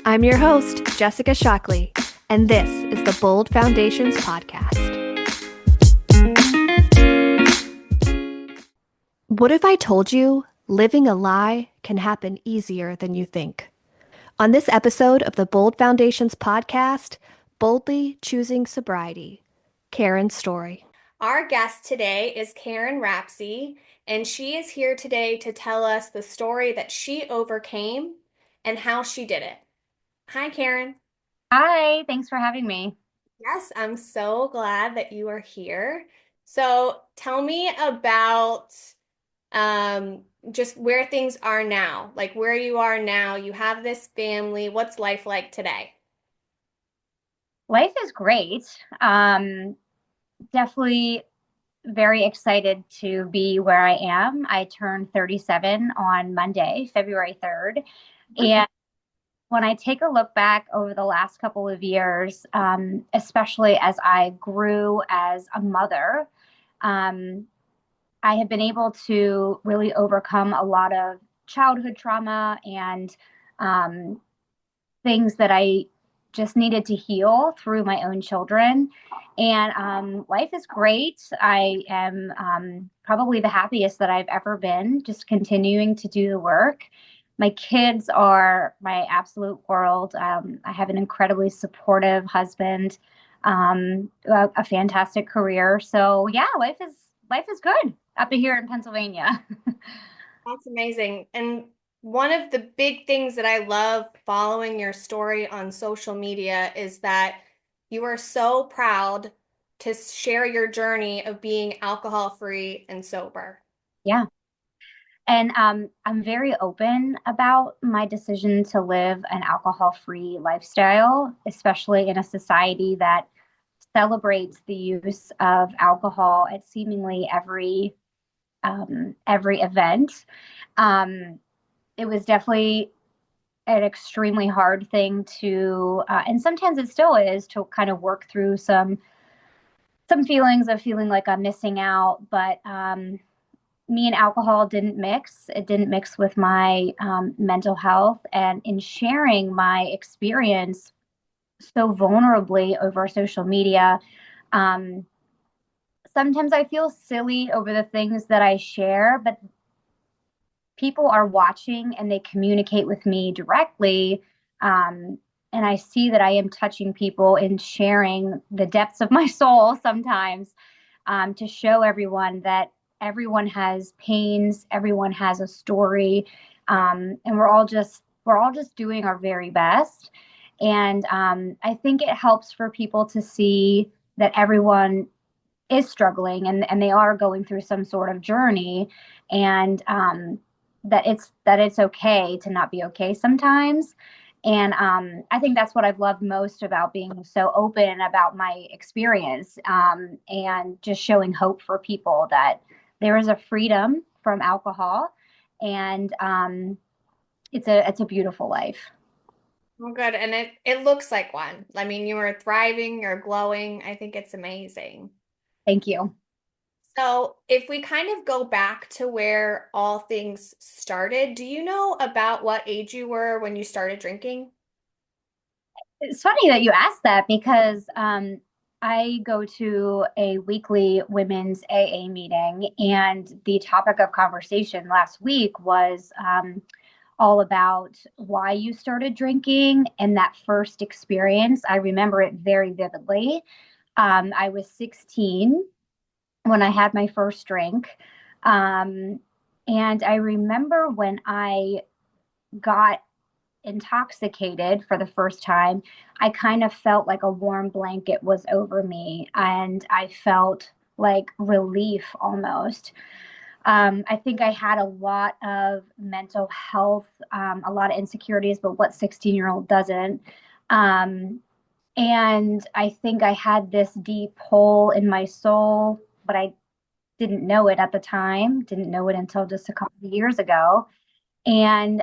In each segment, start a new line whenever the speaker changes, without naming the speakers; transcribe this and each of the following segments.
I'm your host, Jessica Shockley, and this is the Bold Foundations Podcast. What if I told you living a lie can happen easier than you think? On this episode of the Bold Foundations Podcast, Boldly Choosing Sobriety, Karyn's story. Our guest today is Karyn Rapsey, and she is here today to tell us the story that she overcame and how she did it. Hi, Karyn.
Hi, thanks for having me.
Yes, I'm so glad that you are here. So tell me about just where things are now, like where you are now. You have this family. What's life like today?
Life is great. Definitely very excited to be where I am. I turned 37 on Monday, February 3rd. And when I take a look back over the last couple of years, especially as I grew as a mother, um, I have been able to really overcome a lot of childhood trauma and um, things that I just needed to heal through my own children. And life is great. I am probably the happiest that I've ever been, just continuing to do the work. My kids are my absolute world. I have an incredibly supportive husband, a fantastic career. So yeah, life is good up here in Pennsylvania.
That's amazing. And one of the big things that I love following your story on social media is that you are so proud to share your journey of being alcohol free and sober.
Yeah. And I'm very open about my decision to live an alcohol-free lifestyle, especially in a society that celebrates the use of alcohol at seemingly every event. Um, it was definitely an extremely hard thing to, and sometimes it still is, to kind of work through some feelings of feeling like I'm missing out, but me and alcohol didn't mix. It didn't mix with my mental health. And in sharing my experience so vulnerably over social media, um, sometimes I feel silly over the things that I share, but people are watching and they communicate with me directly. And I see that I am touching people and sharing the depths of my soul sometimes, to show everyone that everyone has pains, everyone has a story, and we're all just doing our very best. And I think it helps for people to see that everyone is struggling and they are going through some sort of journey, and that it's okay to not be okay sometimes. And I think that's what I've loved most about being so open about my experience, and just showing hope for people that there is a freedom from alcohol, and it's a beautiful life.
Well, good. And it looks like one. I mean, you are thriving, you're glowing. I think it's amazing.
Thank you.
So, if we kind of go back to where all things started, do you know about what age you were when you started drinking?
It's funny that you asked that because I go to a weekly women's AA meeting, and the topic of conversation last week was all about why you started drinking and that first experience. I remember it very vividly. I was 16 when I had my first drink. Um, and I remember when I got intoxicated for the first time, I kind of felt like a warm blanket was over me, and I felt like relief almost. I think I had a lot of mental health, a lot of insecurities, but what 16-year-old doesn't? Um, and I think I had this deep hole in my soul, but I didn't know it at the time, didn't know it until just a couple of years ago. And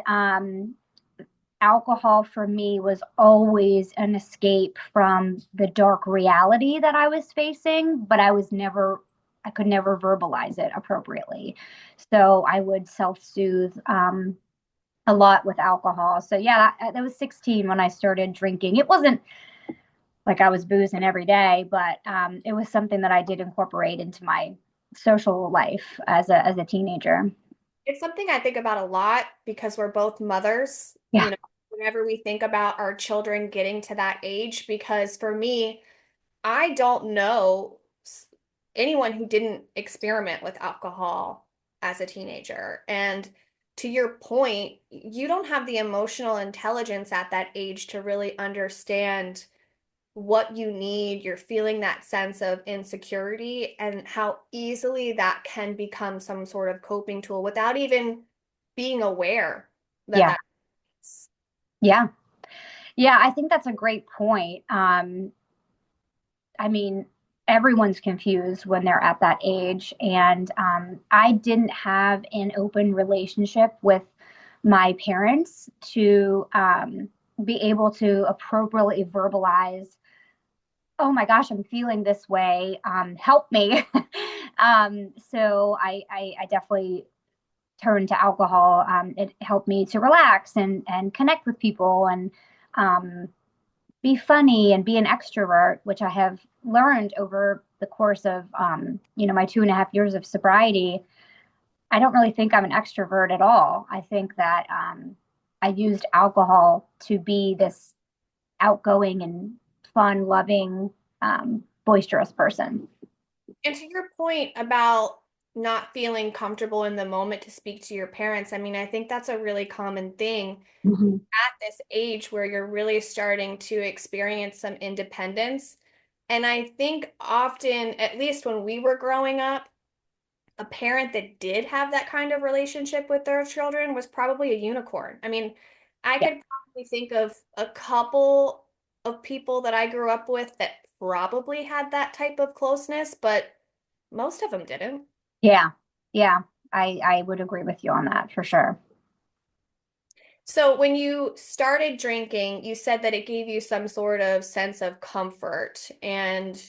alcohol for me was always an escape from the dark reality that I was facing, but I could never verbalize it appropriately. So I would self soothe a lot with alcohol. So yeah, that was 16 when I started drinking. It wasn't like I was boozing every day, but it was something that I did incorporate into my social life as a teenager.
It's something I think about a lot because we're both mothers,
Yeah,
whenever we think about our children getting to that age, because for me, I don't know anyone who didn't experiment with alcohol as a teenager. And to your point, you don't have the emotional intelligence at that age to really understand what you need. You're feeling that sense of insecurity and how easily that can become some sort of coping tool without even being aware that
yeah,
that's.
yeah, yeah. I think that's a great point. I mean, everyone's confused when they're at that age. And I didn't have an open relationship with my parents to be able to appropriately verbalize, oh my gosh, I'm feeling this way. Help me. So I definitely turned to alcohol. It helped me to relax and connect with people and um, be funny and be an extrovert, which I have learned over the course of my 2.5 years of sobriety. I don't really think I'm an extrovert at all. I think that I used alcohol to be this outgoing and fun, loving, boisterous person.
And to your point about not feeling comfortable in the moment to speak to your parents, I mean, I think that's a really common thing
Mm-hmm.
at this age where you're really starting to experience some independence. And I think often, at least when we were growing up, a parent that did have that kind of relationship with their children was probably a unicorn. I mean, I
Yeah,
could probably think of a couple of people that I grew up with that probably had that type of closeness, but most of them didn't.
yeah, yeah. I would agree with you on that for sure.
So when you started drinking, you said that it gave you some sort of sense of comfort. And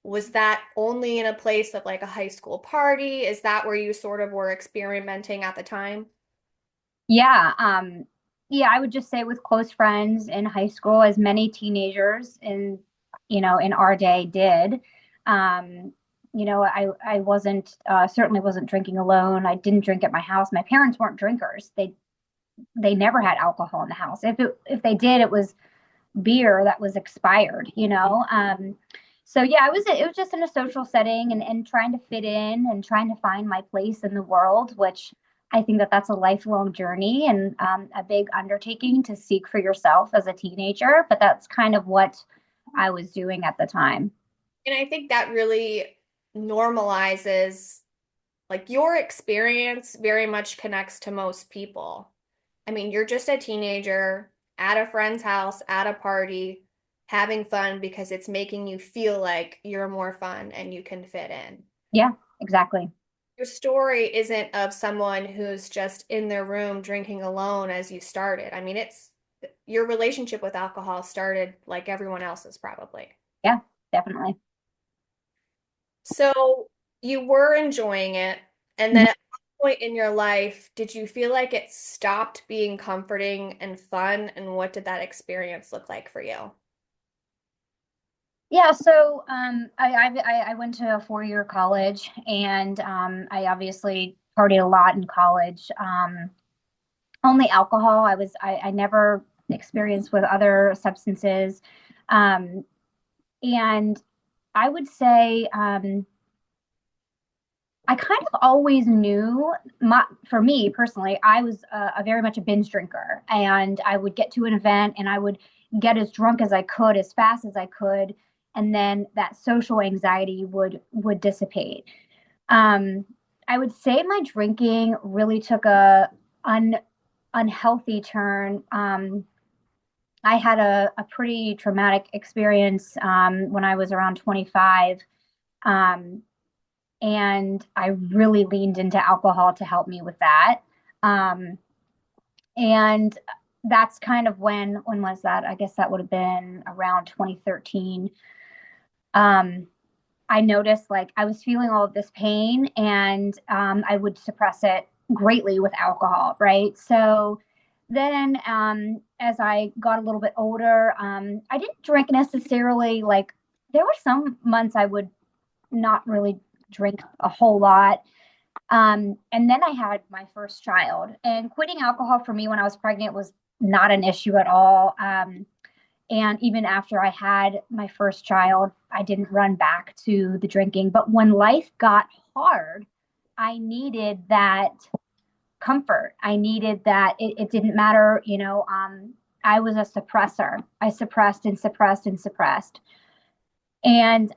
was that only in a place of like a high school party? Is that where you sort of were experimenting at the time?
Yeah, yeah, I would just say with close friends in high school, as many teenagers in our day did. Um, I wasn't certainly wasn't drinking alone. I didn't drink at my house. My parents weren't drinkers. They never had alcohol in the house. If they did, it was beer that was expired. So yeah, it was just in a social setting and trying to fit in and trying to find my place in the world, which I think that that's a lifelong journey and a big undertaking to seek for yourself as a teenager. But that's kind of what I was doing at the time.
And I think that really normalizes, like your experience very much connects to most people. I mean, you're just a teenager at a friend's house, at a party, having fun because it's making you feel like you're more fun and you can fit in.
Yeah, exactly.
Your story isn't of someone who's just in their room drinking alone as you started. I mean, it's your relationship with alcohol started like everyone else's probably.
Yeah, definitely.
So you were enjoying it, and then at what point in your life did you feel like it stopped being comforting and fun, and what did that experience look like for you?
Yeah, so I went to a 4 year college, and I obviously partied a lot in college. Only alcohol. I never experienced with other substances, um, and I would say I kind of always knew for me personally, I was a very much a binge drinker, and I would get to an event and I would get as drunk as I could, as fast as I could, and then that social anxiety would dissipate. Um, I would say my drinking really took a unhealthy turn. I had a pretty traumatic experience when I was around 25. Um, and I really leaned into alcohol to help me with that. Um, and that's kind of when was that? I guess that would have been around 2013. Um, I noticed like I was feeling all of this pain and I would suppress it greatly with alcohol, right? So then as I got a little bit older, I didn't drink necessarily. Like there were some months I would not really drink a whole lot. And then I had my first child, and quitting alcohol for me when I was pregnant was not an issue at all. And even after I had my first child, I didn't run back to the drinking. But when life got hard, I needed that comfort. I needed that it didn't matter, I was a suppressor. I suppressed and suppressed and suppressed. And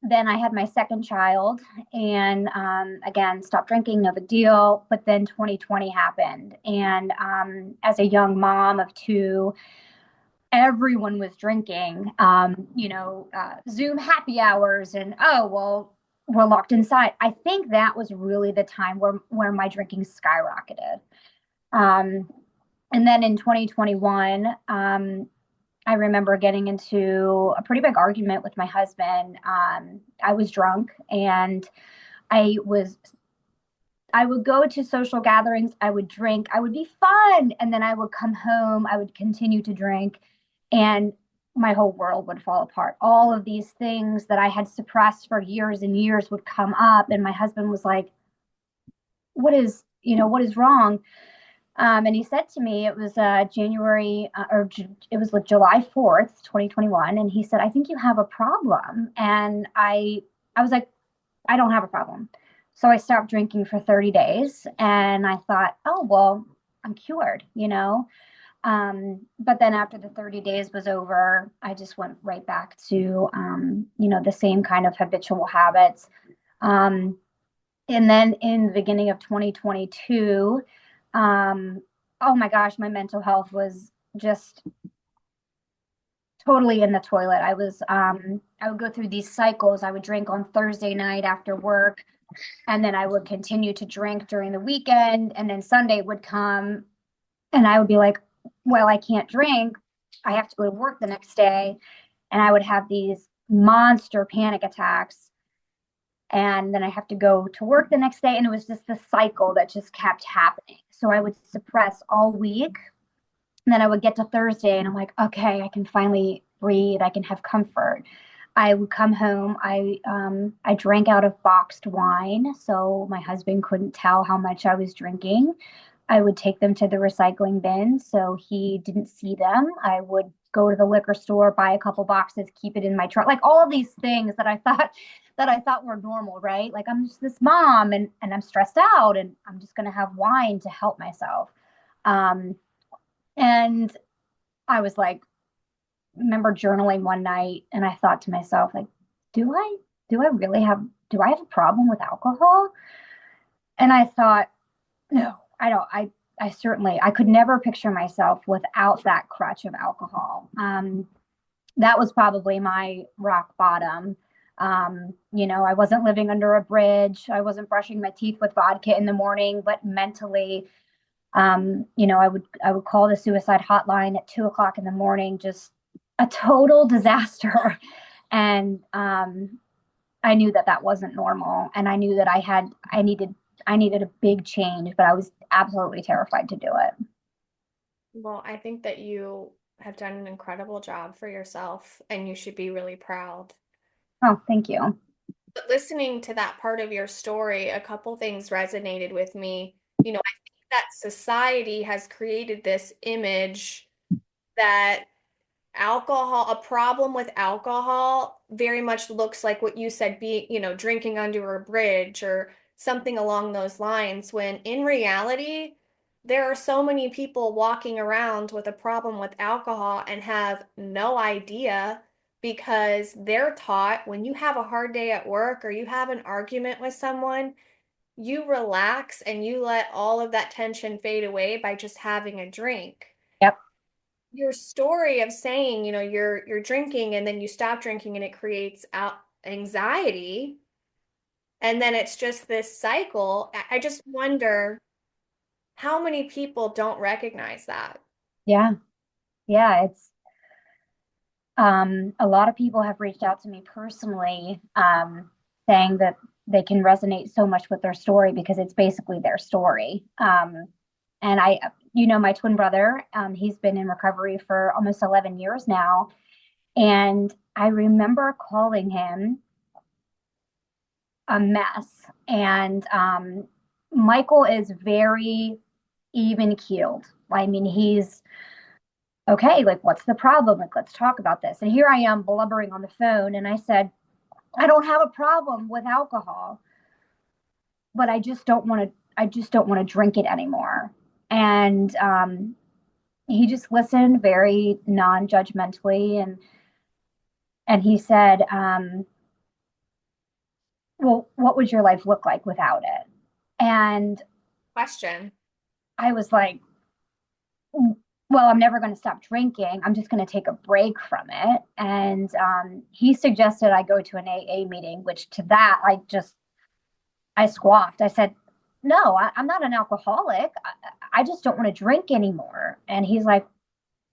then I had my second child and again, stopped drinking, no big deal. But then 2020 happened. And as a young mom of two, everyone was drinking, Zoom happy hours and, oh, well, we're locked inside. I think that was really the time where my drinking skyrocketed. Um, and then in 2021, I remember getting into a pretty big argument with my husband. I was drunk and I was I would go to social gatherings, I would drink, I would be fun, and then I would come home, I would continue to drink, and my whole world would fall apart. All of these things that I had suppressed for years and years would come up, and my husband was like, what is wrong? And he said to me, it was January it was like July 4th, 2021. And he said, I think you have a problem. And I was like, I don't have a problem. So I stopped drinking for 30 days and I thought, oh, well, I'm cured. But then after the 30 days was over, I just went right back to, the same kind of habitual habits. Um, and then in the beginning of 2022, oh my gosh, my mental health was just totally in the toilet. I would go through these cycles. I would drink on Thursday night after work, and then I would continue to drink during the weekend, and then Sunday would come, and I would be like, well, I can't drink. I have to go to work the next day, and I would have these monster panic attacks. And then I have to go to work the next day. And it was just the cycle that just kept happening. So I would suppress all week. And then I would get to Thursday and I'm like, okay, I can finally breathe. I can have comfort. I would come home. I drank out of boxed wine, so my husband couldn't tell how much I was drinking. I would take them to the recycling bin so he didn't see them. I would go to the liquor store, buy a couple boxes, keep it in my truck. Like all of these things that I thought were normal, right? Like I'm just this mom and I'm stressed out and I'm just gonna have wine to help myself. Um, and I was like, remember journaling one night and I thought to myself, like, do I do I have a problem with alcohol? And I thought, no, I don't. I could never picture myself without that crutch of alcohol. That was probably my rock bottom. I wasn't living under a bridge. I wasn't brushing my teeth with vodka in the morning, but mentally, I would call the suicide hotline at 2 o'clock in the morning, just a total disaster. And I knew that that wasn't normal, and I knew that I needed a big change, but I was absolutely terrified to do it.
Well, I think that you have done an incredible job for yourself and you should be really proud.
Oh, thank you.
But listening to that part of your story, a couple things resonated with me. I think that society has created this image that a problem with alcohol very much looks like what you said, being, drinking under a bridge or something along those lines, when in reality, there are so many people walking around with a problem with alcohol and have no idea because they're taught when you have a hard day at work or you have an argument with someone, you relax and you let all of that tension fade away by just having a drink.
Yep.
Your story of saying, you're drinking and then you stop drinking and it creates out anxiety and then it's just this cycle. I just wonder how many people don't recognize that.
Yeah. Yeah. It's a lot of people have reached out to me personally, saying that they can resonate so much with their story because it's basically their story. And you know, my twin brother, he's been in recovery for almost 11 years now. And I remember calling him a mess. And Michael is very even keeled. I mean, he's okay, like, what's the problem? Like, let's talk about this. And here I am blubbering on the phone. And I said, I don't have a problem with alcohol, but I just don't want to drink it anymore. And he just listened very non-judgmentally, and he said, well, what would your life look like without it? And
Question.
I was like, well, I'm never going to stop drinking. I'm just going to take a break from it. And he suggested I go to an AA meeting, which to that I squawked. I said, no, I'm not an alcoholic. I just don't want to drink anymore. And he's like,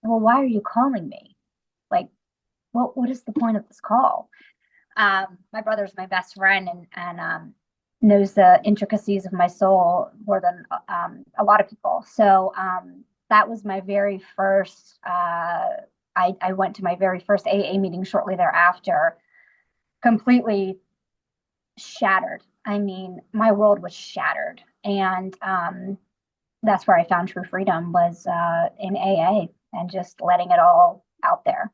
well, why are you calling me? Like, what is the point of this call? My brother's my best friend, and knows the intricacies of my soul more than a lot of people. So that was my very first. I went to my very first AA meeting shortly thereafter, completely shattered. I mean, my world was shattered, and that's where I found true freedom was in AA and just letting it all out there.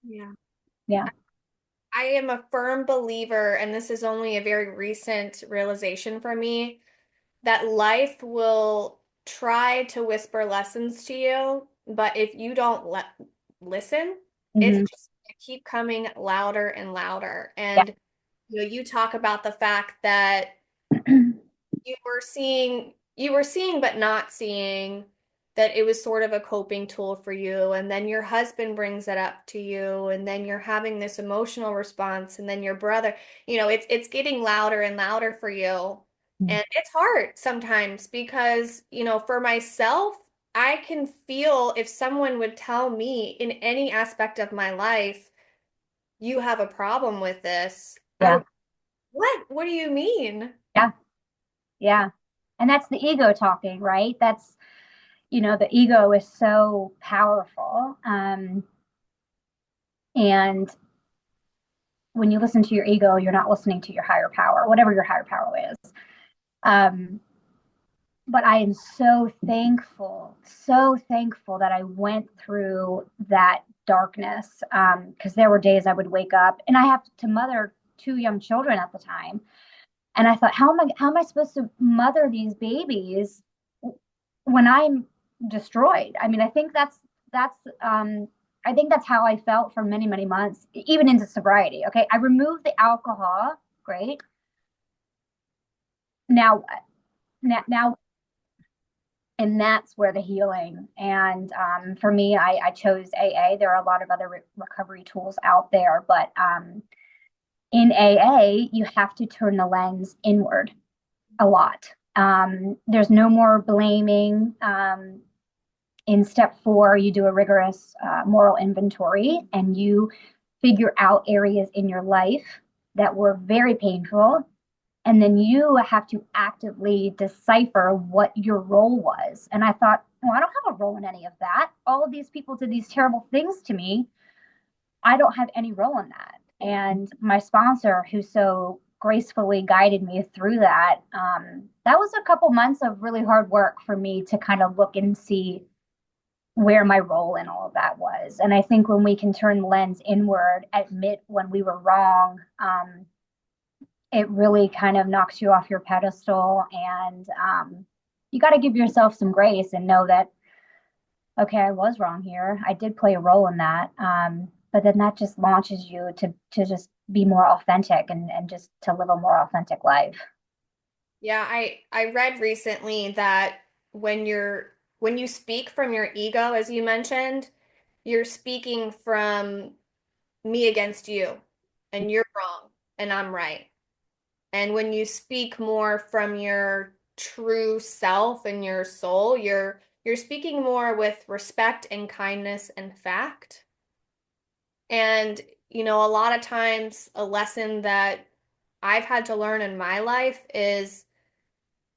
Yeah.
Yeah.
I am a firm believer, and this is only a very recent realization for me, that life will try to whisper lessons to you, but if you don't listen, it's
Hmm.
just gonna keep coming louder and louder.
Yeah.
And you talk about the fact that you were seeing but not seeing that it was sort of a coping tool for you, and then your husband brings it up to you, and then you're having this emotional response, and then your brother, it's getting louder and louder for you. And it's hard sometimes because, for myself, I can feel if someone would tell me in any aspect of my life, you have a problem with this, I
Yeah.
would, what do you mean?
Yeah. Yeah. And that's the ego talking, right? That's, the ego is so powerful. And when you listen to your ego, you're not listening to your higher power, whatever your higher power is. Um, but I am so thankful that I went through that darkness. Because there were days I would wake up and I have to mother two young children at the time. And I thought, how am I supposed to mother these babies when I'm destroyed? I mean, I think that's how I felt for many, many months, even into sobriety. Okay. I removed the alcohol. Great. Now, now, and that's where the healing. And for me, I chose AA. There are a lot of other recovery tools out there, but in AA, you have to turn the lens inward a lot. There's no more blaming. In step 4, you do a rigorous moral inventory and you figure out areas in your life that were very painful. And then you have to actively decipher what your role was. And I thought, well, I don't have a role in any of that. All of these people did these terrible things to me. I don't have any role in that. And my sponsor, who so gracefully guided me through that, that was a couple months of really hard work for me to kind of look and see where my role in all of that was. And I think when we can turn the lens inward, admit when we were wrong, it really kind of knocks you off your pedestal. And you got to give yourself some grace and know that, okay, I was wrong here. I did play a role in that. But then that just launches you to just be more authentic and just to live a more authentic life.
Yeah, I read recently that when you speak from your ego, as you mentioned, you're speaking from me against you, and you're wrong, and I'm right. And when you speak more from your true self and your soul, you're speaking more with respect and kindness and fact. And, a lot of times a lesson that I've had to learn in my life is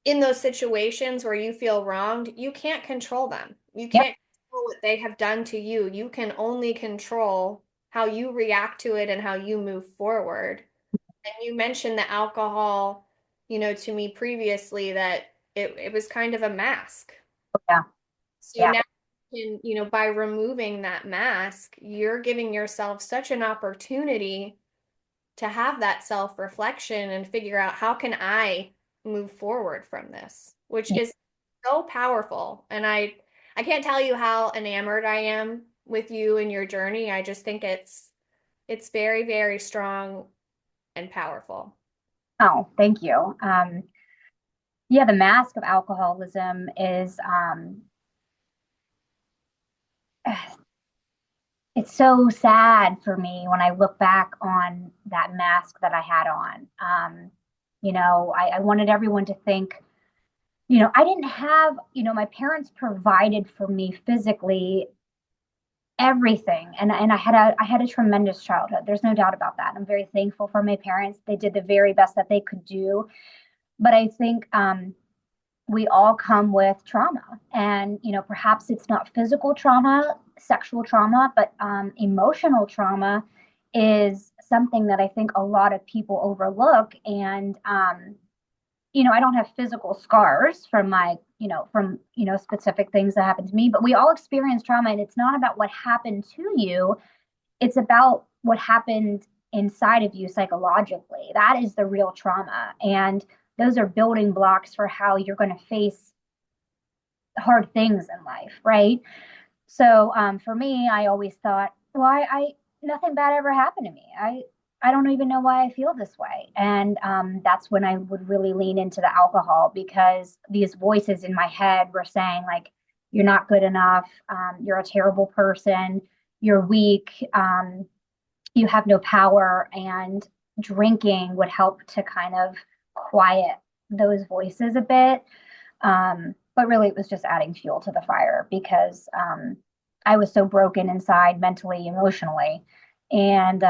in those situations where you feel wronged, you can't control them. You
Yep.
can't control what they have done to you. You can only control how you react to it and how you move forward. And you mentioned the alcohol, to me previously that it was kind of a mask.
Yeah.
So
Yeah.
now, by removing that mask, you're giving yourself such an opportunity to have that self-reflection and figure out how can I move forward from this, which
Yeah.
is so powerful. And I can't tell you how enamored I am with you and your journey. I just think it's very, very strong and powerful.
Oh, thank you. Yeah, the mask of alcoholism is it's so sad for me when I look back on that mask that I had on. I wanted everyone to think, I didn't have, my parents provided for me physically everything, and I had a tremendous childhood. There's no doubt about that. I'm very thankful for my parents. They did the very best that they could do. But I think we all come with trauma, and perhaps it's not physical trauma, sexual trauma, but emotional trauma is something that I think a lot of people overlook. And I don't have physical scars from my from specific things that happened to me, but we all experience trauma, and it's not about what happened to you, it's about what happened inside of you psychologically. That is the real trauma, and those are building blocks for how you're going to face hard things in life, right? So for me, I always thought, well, I nothing bad ever happened to me. I don't even know why I feel this way, and that's when I would really lean into the alcohol, because these voices in my head were saying like, you're not good enough, you're a terrible person, you're weak, you have no power, and drinking would help to kind of quiet those voices a bit. But really, it was just adding fuel to the fire, because I was so broken inside, mentally, emotionally. And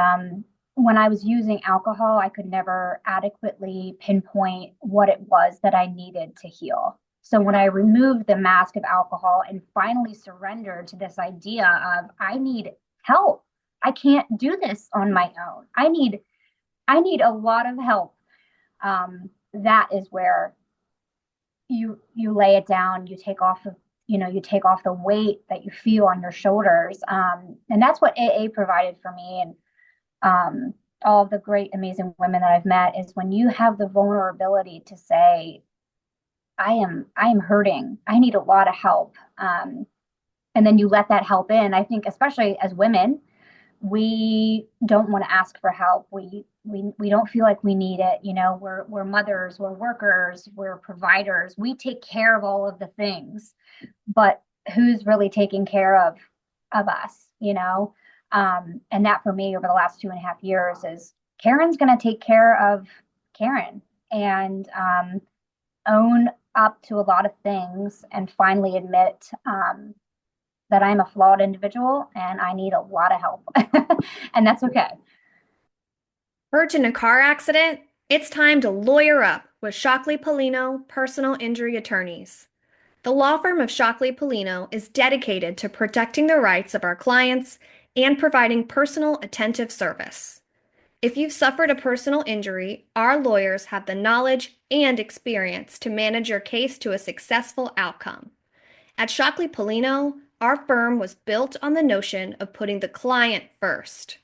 when I was using alcohol, I could never adequately pinpoint what it was that I needed to heal. So when I removed the mask of alcohol and finally surrendered to this idea of I need help, I can't do this on my own. I need a lot of help. That is where you lay it down, you take off the weight that you feel on your shoulders, and that's what AA provided for me, and all of the great amazing women that I've met, is when you have the vulnerability to say, I am hurting, I need a lot of help, and then you let that help in. I think especially as women, we don't want to ask for help. We don't feel like we need it. We're mothers, we're workers, we're providers. We take care of all of the things, but who's really taking care of us? And that for me over the last 2.5 years is Karyn's going to take care of Karyn, and own up to a lot of things, and finally admit that I'm a flawed individual and I need a lot of help. And that's okay.
Hurt in a car accident? It's time to lawyer up with Shockley Polino Personal Injury Attorneys. The law firm of Shockley Polino is dedicated to protecting the rights of our clients and providing personal attentive service. If you've suffered a personal injury, our lawyers have the knowledge and experience to manage your case to a successful outcome. At Shockley Polino, our firm was built on the notion of putting the client first.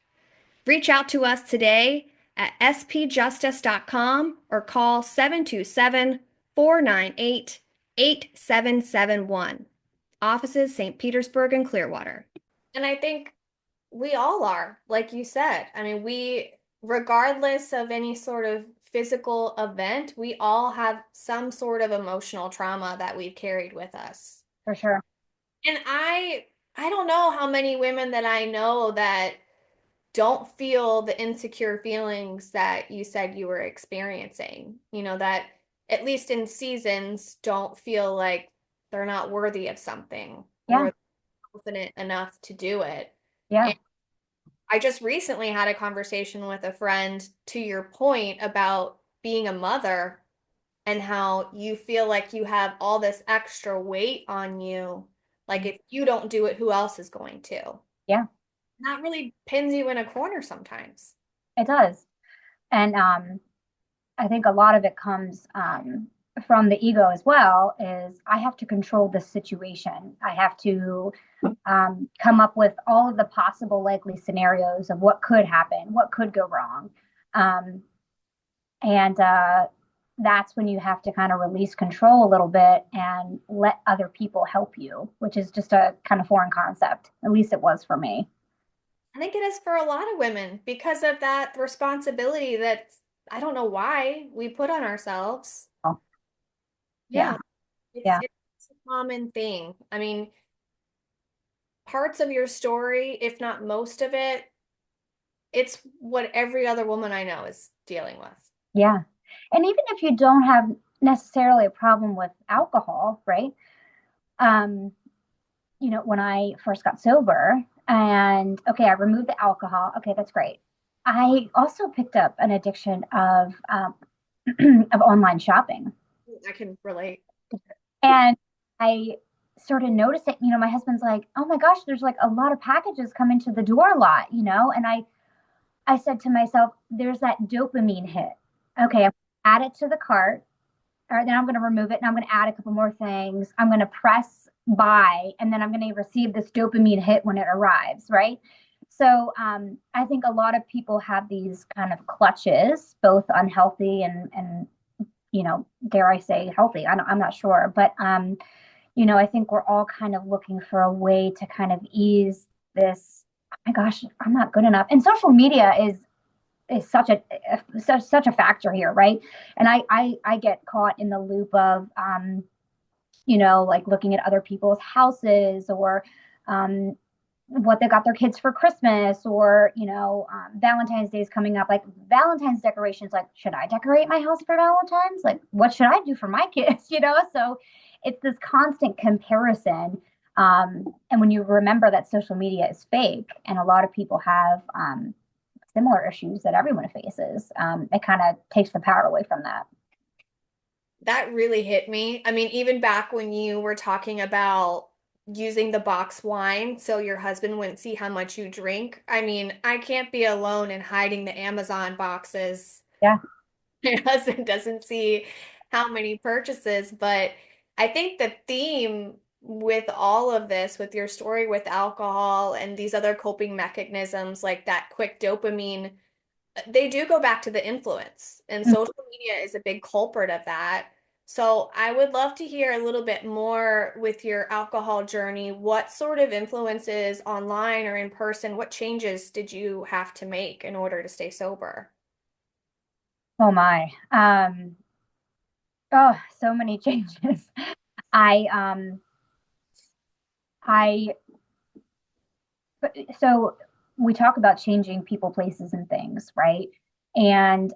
Reach out to us today at spjustice.com or call 727-498-8771. Offices St. Petersburg and Clearwater. And I think we all are, like you said. I mean, regardless of any sort of physical event, we all have some sort of emotional trauma that we've carried with us.
For sure.
And I don't know how many women that I know that don't feel the insecure feelings that you said you were experiencing. That at least in seasons don't feel like they're not worthy of something
Yeah.
or confident enough to do it.
Yeah.
And I just recently had a conversation with a friend to your point about being a mother. and how you feel like you have all this extra weight on you. Like if you don't do it, who else is going to?
Yeah,
That really pins you in a corner sometimes.
it does. And I think a lot of it comes from the ego as well, is I have to control the situation. I have to come up with all of the possible likely scenarios of what could happen, what could go wrong. Um, and that's when you have to kind of release control a little bit and let other people help you, which is just a kind of foreign concept. At least it was for me.
I think it is for a lot of women because of that responsibility that I don't know why we put on ourselves.
Oh, yeah,
Yeah,
yeah,
it's a common thing. I mean, parts of your story, if not most of it, it's what every other woman I know is dealing with.
yeah. And even if you don't have necessarily a problem with alcohol, right? Um, when I first got sober and okay, I removed the alcohol. Okay, that's great. I also picked up an addiction of of online shopping.
I can relate.
And I started noticing, my husband's like, "Oh my gosh, there's like a lot of packages coming to the door a lot." And I said to myself, there's that dopamine hit. Okay, I'm add it to the cart. All right, then I'm going to remove it and I'm going to add a couple more things. I'm going to press buy and then I'm going to receive this dopamine hit when it arrives, right? So I think a lot of people have these kind of clutches, both unhealthy and dare I say healthy? I'm not sure, but I think we're all kind of looking for a way to kind of ease this. Oh my gosh, I'm not good enough. And social media is such a factor here, right? And I get caught in the loop of like looking at other people's houses or um what they got their kids for Christmas or Valentine's Day is coming up, like Valentine's decorations, like should I decorate my house for Valentine's, like what should I do for my kids, so it's this constant comparison. And when you remember that social media is fake and a lot of people have similar issues that everyone faces, it kind of takes the power away from that.
That really hit me. I mean, even back when you were talking about using the box wine so your husband wouldn't see how much you drink. I mean, I can't be alone in hiding the Amazon boxes.
Yeah.
My husband doesn't see how many purchases, but I think the theme with all of this, with your story with alcohol and these other coping mechanisms like that quick dopamine, they do go back to the influence, and social media is a big culprit of that. So I would love to hear a little bit more with your alcohol journey. What sort of influences online or in person, what changes did you have to make in order to stay sober?
Oh my. Oh, so many changes. I I so we talk about changing people, places, and things, right? And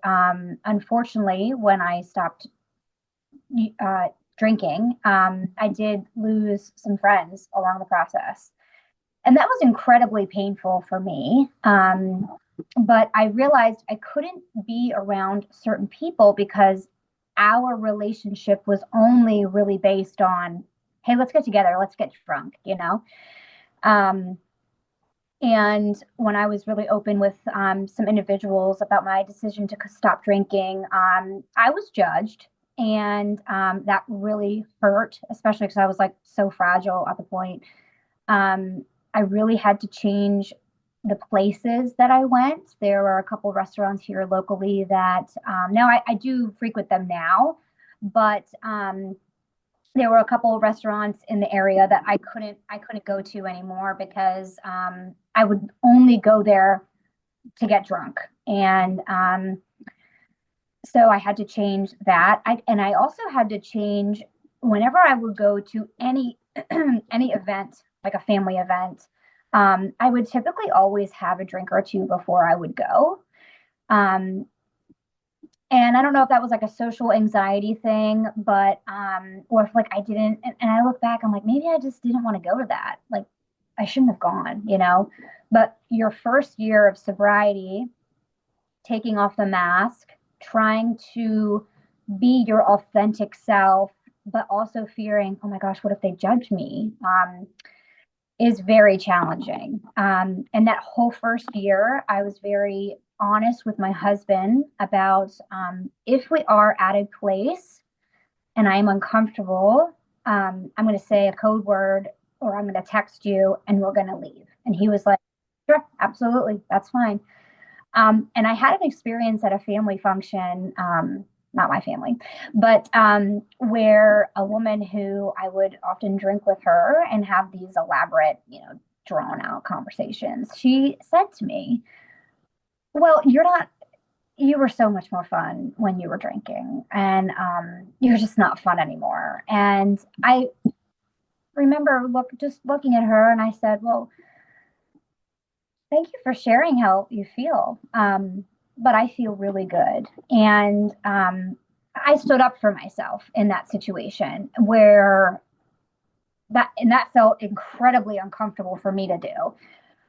unfortunately, when I stopped uh, drinking, I did lose some friends along the process. And that was incredibly painful for me. But I realized I couldn't be around certain people because our relationship was only really based on, hey, let's get together, let's get drunk. Um, and when I was really open with some individuals about my decision to stop drinking, I was judged. And that really hurt, especially because I was like so fragile at the point. Um, I really had to change the places that I went. There were a couple of restaurants here locally that now I do frequent them now, but there were a couple of restaurants in the area that I couldn't go to anymore because I would only go there to get drunk. And so I had to change that. And I also had to change whenever I would go to any any event, like a family event. I would typically always have a drink or two before I would go. Um, and I don't know if that was like a social anxiety thing, but or if like I didn't. And I look back, I'm like, maybe I just didn't want to go to that. Like I shouldn't have gone. But your first year of sobriety, taking off the mask, trying to be your authentic self, but also fearing, oh my gosh, what if they judge me? Is very challenging. And that whole first year, I was very honest with my husband about if we are at a place and I am uncomfortable, I'm going to say a code word or I'm going to text you and we're going to leave. And he was like, sure, absolutely, that's fine. And I had an experience at a family function, not my family, but where a woman who I would often drink with her and have these elaborate, drawn out conversations, she said to me, well, you were so much more fun when you were drinking, and you're just not fun anymore. And I remember just looking at her and I said, well, thank you for sharing how you feel. But I feel really good. And I stood up for myself in that situation where that felt incredibly uncomfortable for me to do.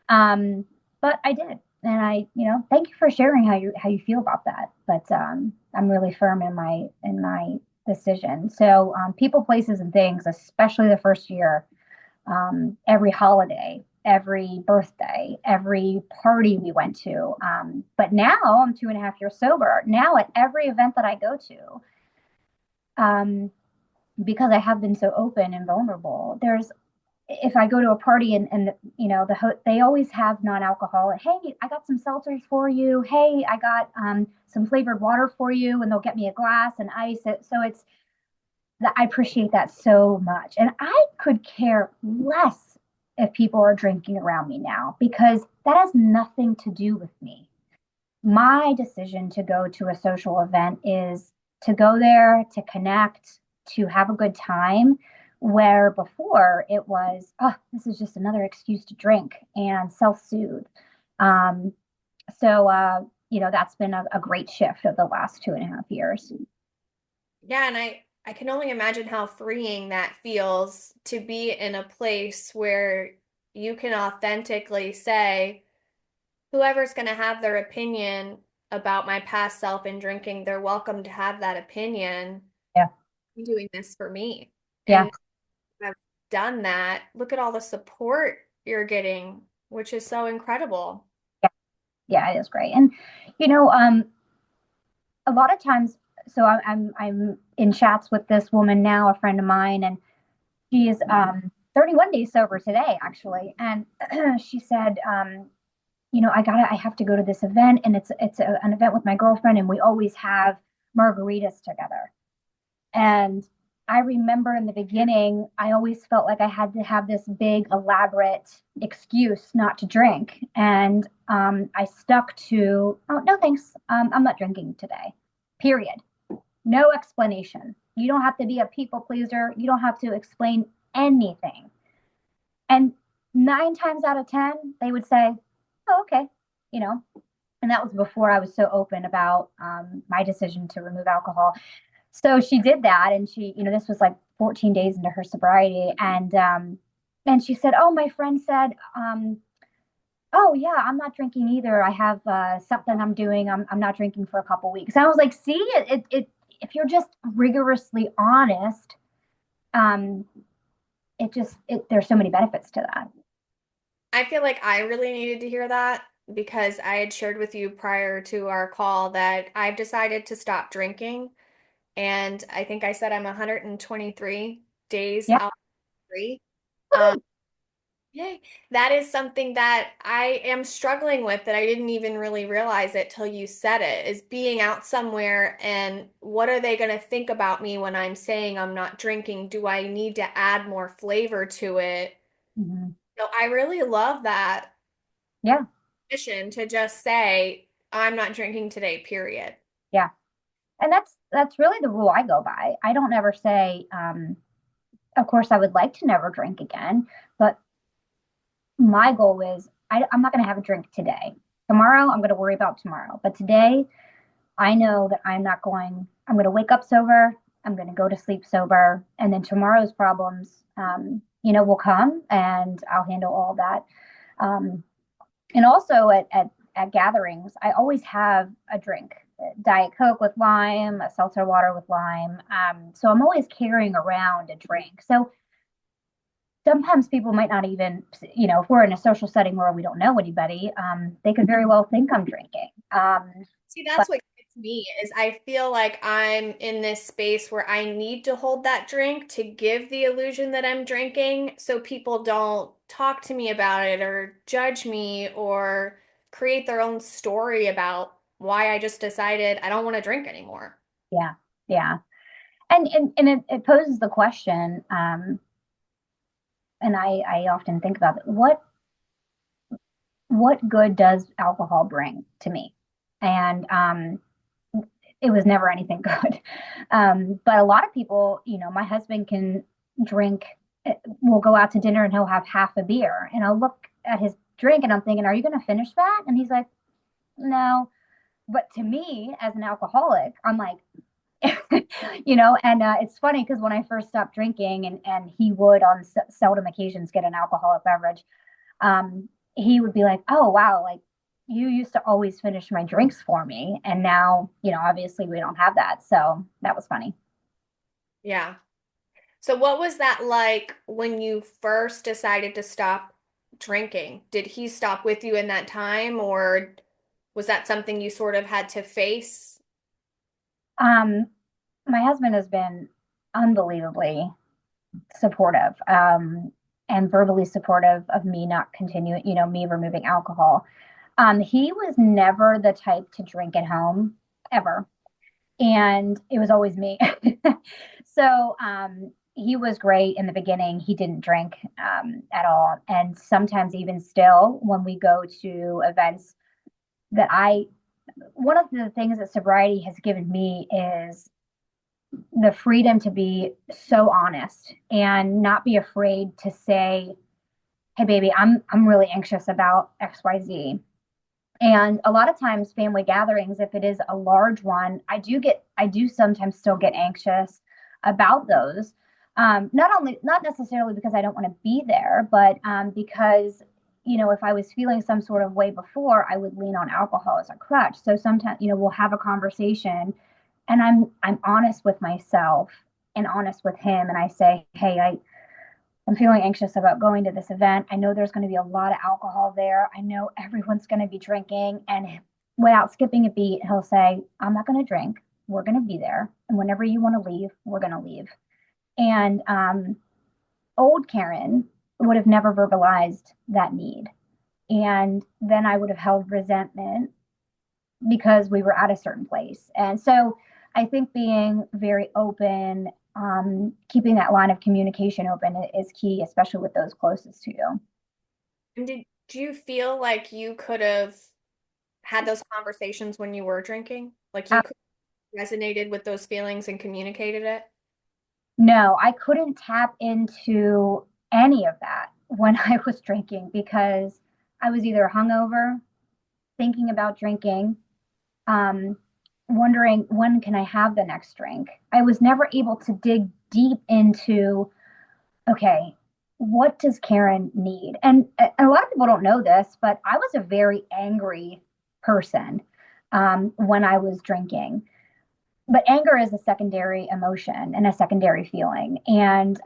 But I did. And thank you for sharing how you feel about that. But I'm really firm in my decision. So people, places, and things, especially the first year, every holiday, every birthday, every party we went to. But now I'm 2.5 years sober. Now at every event that I go to, because I have been so open and vulnerable, if I go to a party and they always have non-alcoholic. Hey, I got some seltzers for you. Hey, I got some flavored water for you, and they'll get me a glass and ice it. So it's that I appreciate that so much. And I could care less if people are drinking around me now because that has nothing to do with me. My decision to go to a social event is to go there, to connect, to have a good time. Where before it was, oh, this is just another excuse to drink and self soothe. Um, so, that's been a great shift of the last 2.5 years.
Yeah, and I can only imagine how freeing that feels to be in a place where you can authentically say, whoever's going to have their opinion about my past self and drinking, they're welcome to have that opinion.
Yeah.
I'm doing this for me.
Yeah.
And I've done that. Look at all the support you're getting, which is so incredible.
Yeah. Yeah, it is great. And, you know, um, a lot of times, so I'm in chats with this woman now, a friend of mine, and she is 31 days sober today, actually. And she said, I have to go to this event, and an event with my girlfriend, and we always have margaritas together. And I remember in the beginning, I always felt like I had to have this big, elaborate excuse not to drink. And I stuck to, oh, no, thanks. I'm not drinking today, period. No explanation. You don't have to be a people pleaser. You don't have to explain anything. And 9 times out of 10, they would say, oh, okay. You know, and that was before I was so open about my decision to remove alcohol. So she did that, and this was like 14 days into her sobriety, and she said, "Oh, my friend said, oh yeah, I'm not drinking either. I have something I'm doing. I'm not drinking for a couple weeks." And I was like, "See, if you're just rigorously honest, um, there's so many benefits to that."
I feel like I really needed to hear that because I had shared with you prior to our call that I've decided to stop drinking. And I think I said I'm 123 days
Yeah.
out free. Um, Yay. That is something that I am struggling with that I didn't even really realize it till you said it, is being out somewhere and what are they going to think about me when I'm saying I'm not drinking? Do I need to add more flavor to it?
Hmm.
So I really love that
Yeah.
mission to just say, I'm not drinking today, period.
Yeah. And that's really the rule I go by. I don't ever say, of course, I would like to never drink again, but my goal is I'm not going to have a drink today. Tomorrow, I'm going to worry about tomorrow. But today, I know that I'm going to wake up sober. I'm going to go to sleep sober. And then tomorrow's problems, will come and I'll handle all that. Um, and also at gatherings, I always have a drink. Diet Coke with lime, a seltzer water with lime. So I'm always carrying around a drink. So sometimes people might not even, if we're in a social setting where we don't know anybody, they could very well think I'm drinking.
See,
But
that's what gets me is I feel like I'm in this space where I need to hold that drink to give the illusion that I'm drinking so people don't talk to me about it or judge me or create their own story about why I just decided I don't want to drink anymore.
yeah, yeah. And it poses the question, and I often think about it, what good does alcohol bring to me? And it was never anything good. But a lot of people, my husband can drink, we'll go out to dinner and he'll have half a beer. And I'll look at his drink and I'm thinking, are you going to finish that? And he's like, no. But to me, as an alcoholic, I'm like, and it's funny because when I first stopped drinking and he would on seldom occasions get an alcoholic beverage, he would be like, oh, wow, like you used to always finish my drinks for me. And now, obviously we don't have that. So that was funny.
Yeah. So what was that like when you first decided to stop drinking? Did he stop with you in that time, or was that something you sort of had to face?
Um, my husband has been unbelievably supportive, and verbally supportive of me not continuing, me removing alcohol. He was never the type to drink at home ever. And it was always me. So he was great in the beginning. He didn't drink at all. And sometimes, even still, when we go to events that one of the things that sobriety has given me is the freedom to be so honest and not be afraid to say, hey baby, I'm really anxious about XYZ. And a lot of times family gatherings, if it is a large one, I do sometimes still get anxious about those. Not necessarily because I don't want to be there, but because, if I was feeling some sort of way before, I would lean on alcohol as a crutch. So sometimes, we'll have a conversation and I'm honest with myself and honest with him. And I say, hey, I'm feeling anxious about going to this event. I know there's going to be a lot of alcohol there. I know everyone's going to be drinking. And without skipping a beat, he'll say, I'm not going to drink. We're going to be there. And whenever you want to leave, we're going to leave. And old Karyn would have never verbalized that need. And then I would have held resentment because we were at a certain place. And so I think being very open, keeping that line of communication open is key, especially with those closest to you.
And do you feel like you could have had those conversations when you were drinking? Like
Uh,
you could have resonated with those feelings and communicated it?
no, I couldn't tap into any of that when I was drinking because I was either hungover, thinking about drinking, um, wondering when can I have the next drink. I was never able to dig deep into, okay, what does Karyn need? And a lot of people don't know this, but I was a very angry person when I was drinking. But anger is a secondary emotion and a secondary feeling. And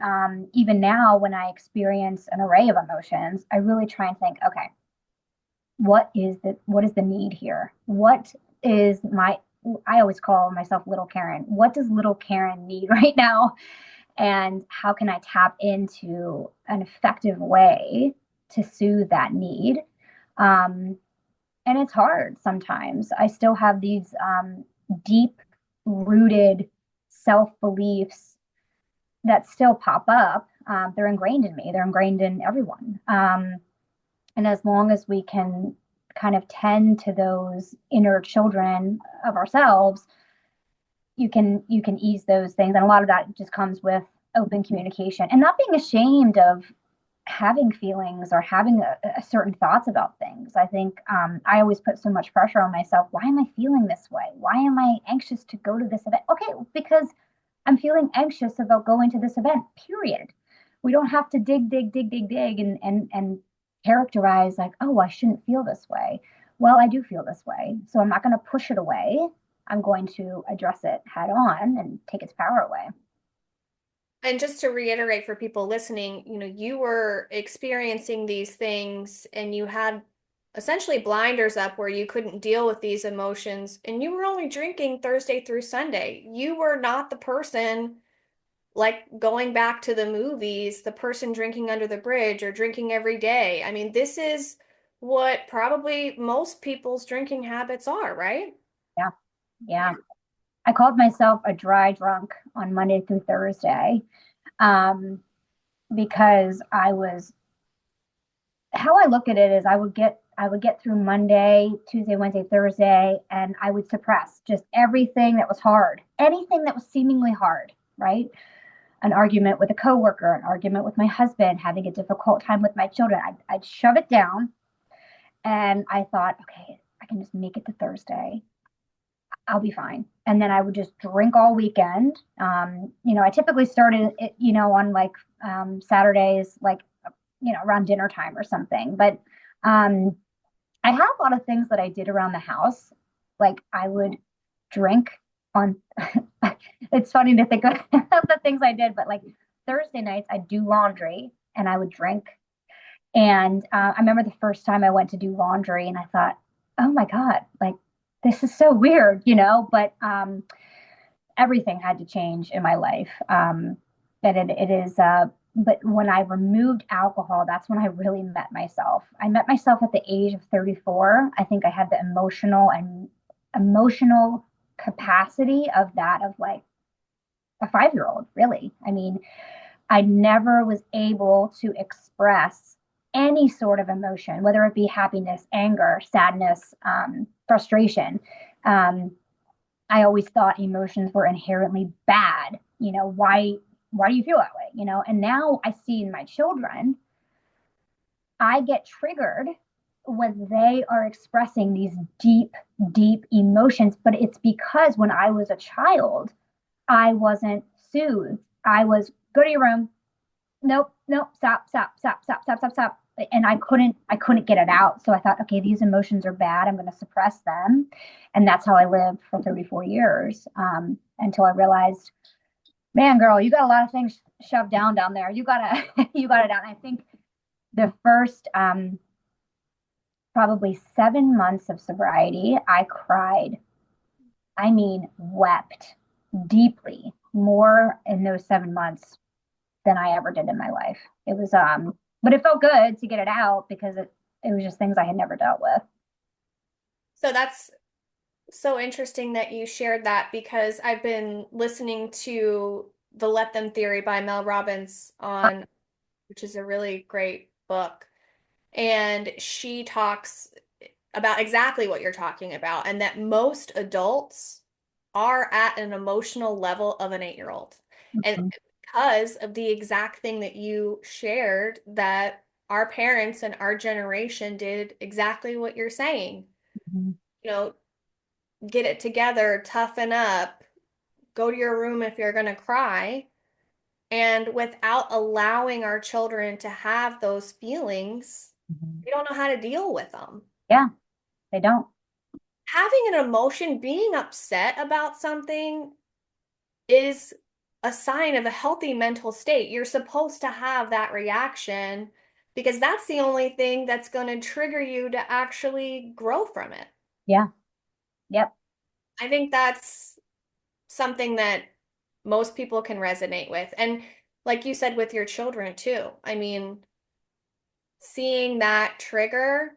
even now, when I experience an array of emotions, I really try and think, okay, what is the need here? What is my I always call myself little Karyn. What does little Karyn need right now? And how can I tap into an effective way to soothe that need? Um, and it's hard sometimes. I still have these deep rooted self beliefs that still pop up. They're ingrained in me, they're ingrained in everyone. And as long as we can kind of tend to those inner children of ourselves, you can ease those things. And a lot of that just comes with open communication and not being ashamed of having feelings or having a certain thoughts about things. I think I always put so much pressure on myself. Why am I feeling this way? Why am I anxious to go to this event? Okay, because I'm feeling anxious about going to this event, period. We don't have to dig and characterize like, oh, I shouldn't feel this way. Well, I do feel this way. So I'm not going to push it away. I'm going to address it head on and take its power away.
And just to reiterate for people listening, you were experiencing these things and you had essentially blinders up where you couldn't deal with these emotions and you were only drinking Thursday through Sunday. You were not the person like going back to the movies, the person drinking under the bridge or drinking every day. I mean, this is what probably most people's drinking habits are, right?
Yeah. Yeah. I called myself a dry drunk on Monday through Thursday, um, because I was, how I look at it is I would get through Monday, Tuesday, Wednesday, Thursday, and I would suppress just everything that was hard, anything that was seemingly hard, right? An argument with a coworker, an argument with my husband, having a difficult time with my children. I'd shove it down, and I thought, okay, I can just make it to Thursday. I'll be fine. And then I would just drink all weekend. I typically started it, on like Saturdays, like, around dinner time or something. But um, I had a lot of things that I did around the house. Like I would drink on, it's funny to think of the things I did, but like Thursday nights, I'd do laundry and I would drink. And I remember the first time I went to do laundry and I thought, oh my God, like this is so weird, but everything had to change in my life. But when I removed alcohol, that's when I really met myself. I met myself at the age of 34. I think I had the emotional capacity of that of like a 5-year old, really. I mean, I never was able to express any sort of emotion, whether it be happiness, anger, sadness, frustration. Um, I always thought emotions were inherently bad. Why do you feel that way? And now I see in my children, I get triggered when they are expressing these deep, deep emotions. But it's because when I was a child, I wasn't soothed. I was go to your room. Nope, nope, stop, stop, stop, stop, stop, stop, stop. And I couldn't get it out. So I thought, okay, these emotions are bad. I'm going to suppress them. And that's how I lived for 34 years, until I realized, man, girl, you got a lot of things shoved down there. You gotta, you got it out. And I think the first, probably 7 months of sobriety, I cried. I mean, wept deeply more in those 7 months than I ever did in my life. It was, but it felt good to get it out because it was just things I had never dealt with.
So that's so interesting that you shared that because I've been listening to the Let Them Theory by Mel Robbins on, which is a really great book. And she talks about exactly what you're talking about, and that most adults are at an emotional level of an 8-year-old. And
Mhm.
because of the exact thing that you shared, that our parents and our generation did exactly what you're saying.
Mhm.
You know, get it together, toughen up, go to your room if you're going to cry. And without allowing our children to have those feelings,
Mhm.
we don't know how to deal with them.
Yeah, they don't.
Having an emotion, being upset about something is a sign of a healthy mental state. You're supposed to have that reaction because that's the only thing that's going to trigger you to actually grow from it.
Yeah. Yep.
I think that's something that most people can resonate with. And like you said with your children too, I mean, seeing that trigger,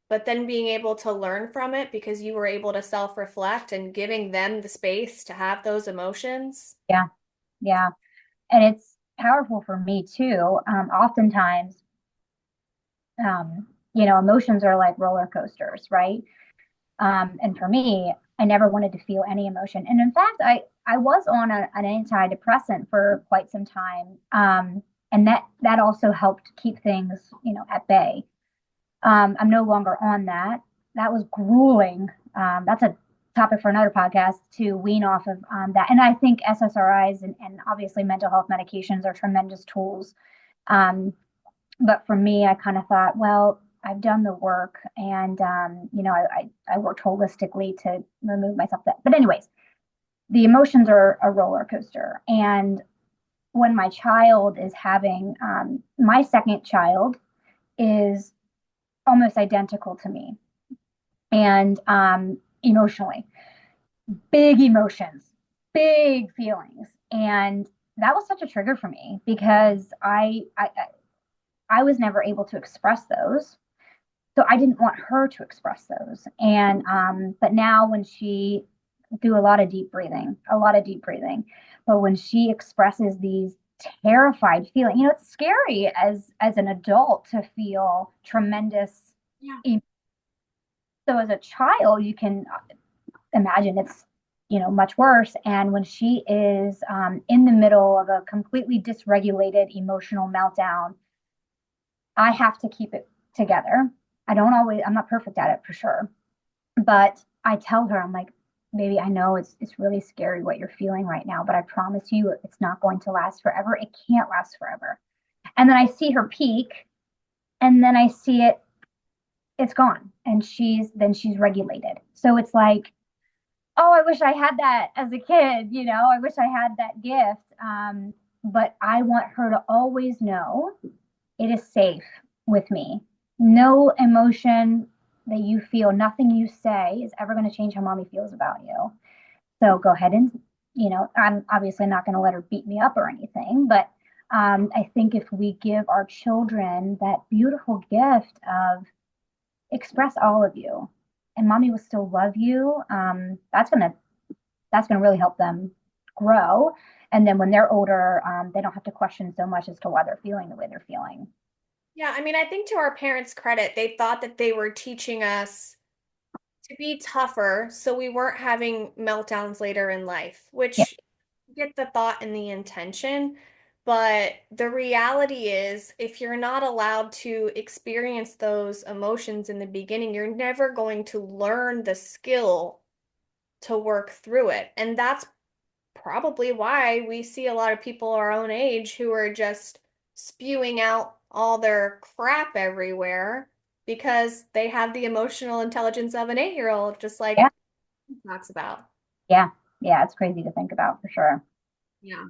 but then being able to learn from it because you were able to self-reflect and giving them the space to have those emotions.
Yeah. Yeah. And it's powerful for me too. Oftentimes, emotions are like roller coasters, right? And for me, I never wanted to feel any emotion. And in fact, I was on an antidepressant for quite some time. And that also helped keep things, at bay. I'm no longer on that. That was grueling. That's a topic for another podcast to wean off of that. And I think SSRIs and obviously mental health medications are tremendous tools. Um, but for me, I kind of thought, well, I've done the work, and I worked holistically to remove myself that. But anyways, the emotions are a roller coaster. And when my child is having, my second child is almost identical to me, and emotionally, big emotions, big feelings, and that was such a trigger for me because I was never able to express those. So I didn't want her to express those. And but now when she do a lot of deep breathing, a lot of deep breathing, but when she expresses these terrified feeling, it's scary as an adult to feel tremendous.
Yeah.
So as a child, you can imagine it's much worse. And when she is in the middle of a completely dysregulated emotional meltdown, I have to keep it together. I'm not perfect at it for sure, but I tell her, I'm like, baby, I know it's really scary what you're feeling right now, but I promise you it's not going to last forever. It can't last forever. And then I see her peak, and then I see it's gone, and she's regulated. So it's like, oh, I wish I had that as a kid, I wish I had that gift. But I want her to always know it is safe with me. No emotion that you feel, nothing you say is ever going to change how mommy feels about you. So go ahead and, I'm obviously not going to let her beat me up or anything, but I think if we give our children that beautiful gift of express all of you, and mommy will still love you, that's gonna really help them grow. And then when they're older, they don't have to question so much as to why they're feeling the way they're feeling.
Yeah, I mean, I think to our parents' credit, they thought that they were teaching us to be tougher so we weren't having meltdowns later in life,
Yeah,
which get the thought and the intention. But the reality is, if you're not allowed to experience those emotions in the beginning, you're never going to learn the skill to work through it. And that's probably why we see a lot of people our own age who are just spewing out all their crap everywhere because they have the emotional intelligence of an 8-year-old, just like
yeah,
he talks about.
yeah, yeah. It's crazy to think about for sure.
Yeah.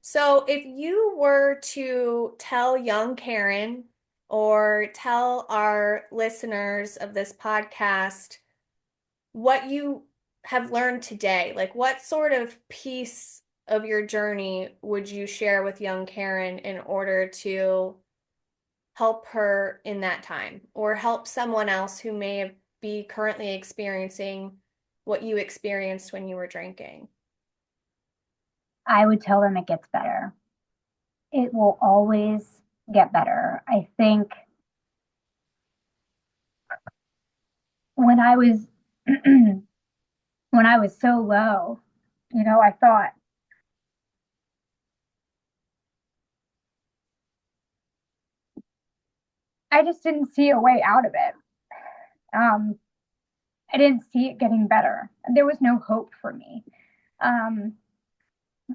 So if you were to tell young Karyn or tell our listeners of this podcast what you have learned today, like what sort of piece of your journey would you share with young Karyn in order to help her in that time or help someone else who may be currently experiencing what you experienced when you were drinking?
I would tell them it gets better. It will always get better. I think when I was when I was so low, I thought I just didn't see a way out of it. Um, I didn't see it getting better. There was no hope for me. Um,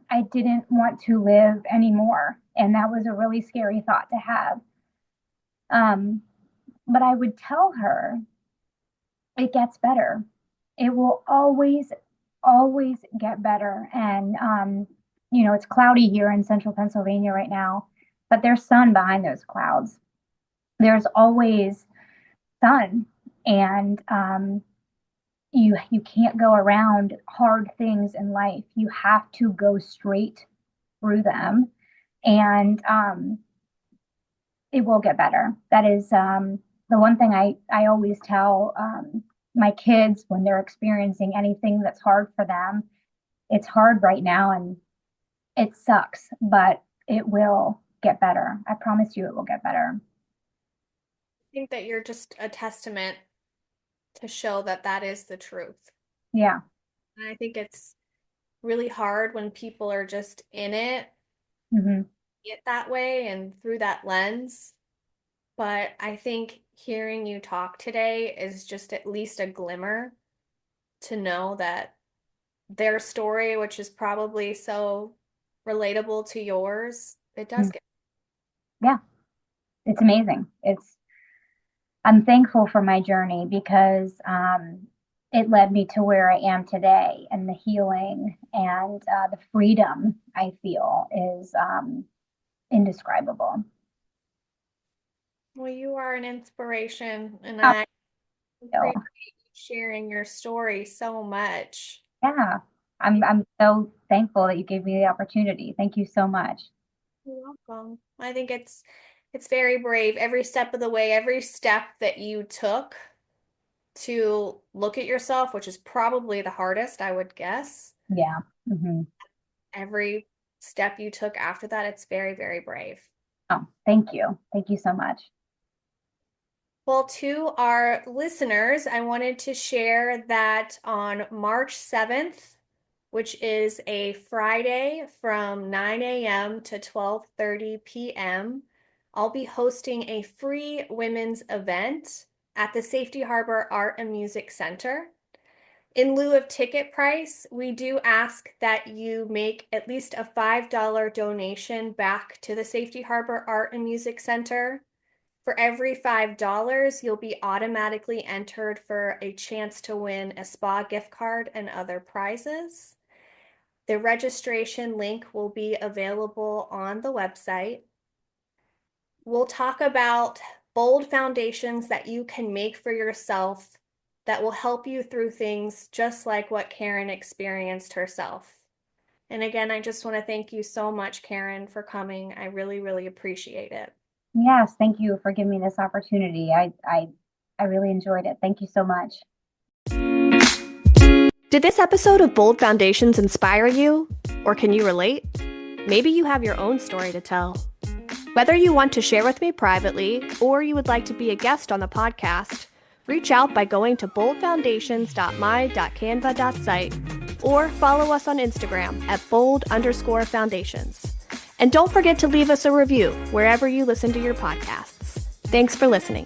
I didn't want to live anymore. And that was a really scary thought to have. Um, but I would tell her it gets better. It will always, always get better. And, it's cloudy here in central Pennsylvania right now, but there's sun behind those clouds. There's always sun. And you can't go around hard things in life. You have to go straight through them. And it will get better. That is the one thing I always tell my kids when they're experiencing anything that's hard for them. It's hard right now and it sucks, but it will get better. I promise you it will get better.
I think that you're just a testament to show that that is the truth.
Yeah.
And I think it's really hard when people are just in
Hmm.
it that way and through that lens. But I think hearing you talk today is just at least a glimmer to know that their story, which is probably so relatable to yours, it does get.
Yeah. It's amazing. It's I'm thankful for my journey because it led me to where I am today, and the healing and the freedom I feel is indescribable.
Well, you are an inspiration, and
Oh,
I
so,
appreciate you sharing your story so much.
yeah, I'm so thankful that you gave me the opportunity. Thank you so much.
You're welcome. I think it's very brave every step of the way, every step that you took to look at yourself, which is probably the hardest, I would guess.
Yeah. Hmm.
Every step you took after that, it's very, very brave.
Oh, thank you. Thank you so much.
Well, to our listeners, I wanted to share that on March 7th, which is a Friday from 9 a.m. to 12:30 p.m., I'll be hosting a free women's event at the Safety Harbor Art and Music Center. In lieu of ticket price, we do ask that you make at least a $5 donation back to the Safety Harbor Art and Music Center. For every $5, you'll be automatically entered for a chance to win a spa gift card and other prizes. The registration link will be available on the website. We'll talk about bold foundations that you can make for yourself that will help you through things just like what Karyn experienced herself. And again, I just want to thank you so much, Karyn, for coming. I really, really appreciate it.
Yes, thank you for giving me this opportunity. I really enjoyed it. Thank you so much.
Did this episode of Bold Foundations inspire you? Or can you relate? Maybe you have your own story to tell. Whether you want to share with me privately or you would like to be a guest on the podcast, reach out by going to boldfoundations.my.canva.site or follow us on Instagram at bold_foundations. And don't forget to leave us a review wherever you listen to your podcasts. Thanks for listening.